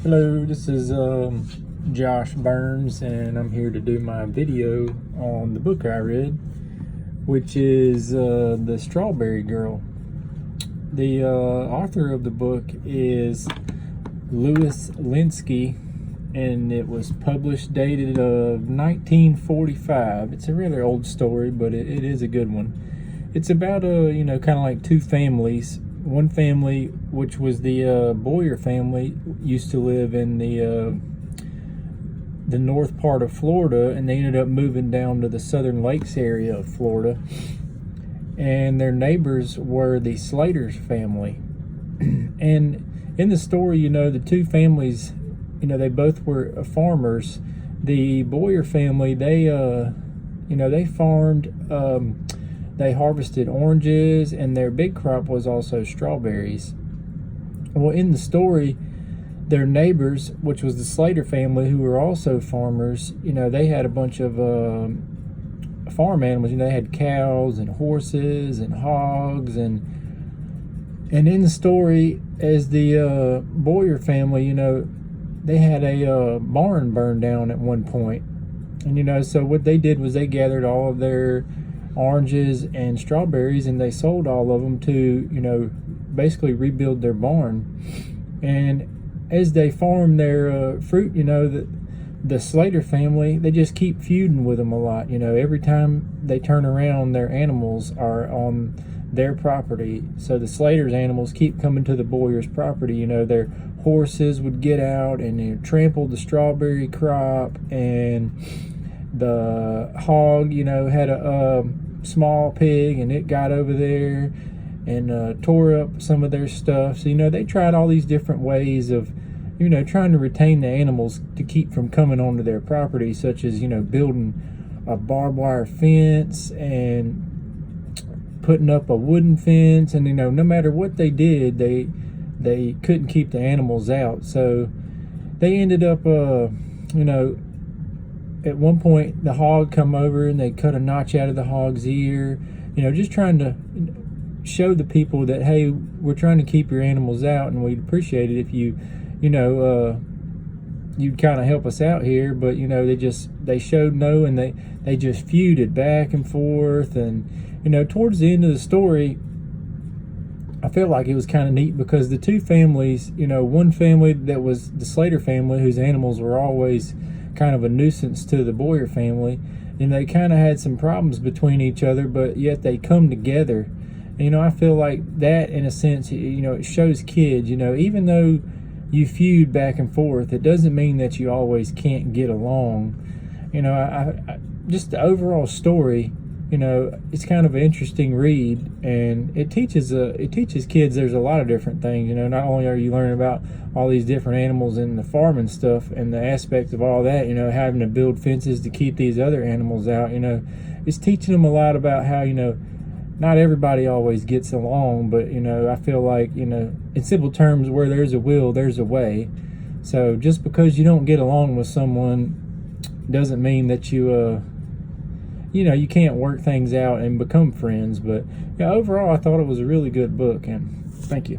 Hello, this is Josh Burns, and I'm here to do my video on the book I read, which is The Strawberry Girl. The author of the book is Louis Linsky, and it was published dated of 1945. It's a rather old story, but it is a good one. It's about kind of like two families. One family, which was the Boyer family, used to live in the north part of Florida, and they ended up moving down to the Southern Lakes area of Florida. And their neighbors were the Slater's family. And in the story, the two families, they both were farmers. The Boyer family, they farmed. They harvested oranges, and their big crop was also strawberries. Well, in the story, their neighbors, which was the Slater family, who were also farmers, they had a bunch of farm animals. They had cows and horses and hogs, and in the story, as the Boyer family, they had a barn burned down at one point. And so what they did was they gathered all of their oranges and strawberries, and they sold all of them to basically rebuild their barn. And as they farm their fruit, the Slater family, they just keep feuding with them a lot. Every time they turn around, their animals are on their property. So the Slater's animals keep coming to the Boyer's property. Their horses would get out and trample the strawberry crop, and the hog, had a small pig, and it got over there and tore up some of their stuff. So they tried all these different ways of trying to retain the animals to keep from coming onto their property, such as building a barbed wire fence and putting up a wooden fence. And no matter what they did, they couldn't keep the animals out. So they ended up at one point, the hog come over and they cut a notch out of the hog's ear, just trying to show the people that, hey, we're trying to keep your animals out, and we'd appreciate it if you'd kind of help us out here. But they showed no, and they just feuded back and forth. And towards the end of the story, I felt like it was kind of neat, because the two families, one family that was the Slater family, whose animals were always kind of a nuisance to the Boyer family, and they kind of had some problems between each other, but yet they come together. I feel like that, in a sense, it shows kids, even though you feud back and forth, it doesn't mean that you always can't get along. I just the overall story, it's kind of an interesting read, and it teaches kids there's a lot of different things. Not only are you learning about all these different animals and the farming stuff and the aspect of all that, having to build fences to keep these other animals out, it's teaching them a lot about how, not everybody always gets along, but, I feel like, in simple terms, where there's a will, there's a way. So just because you don't get along with someone doesn't mean that you can't work things out and become friends. But overall, I thought it was a really good book, and thank you.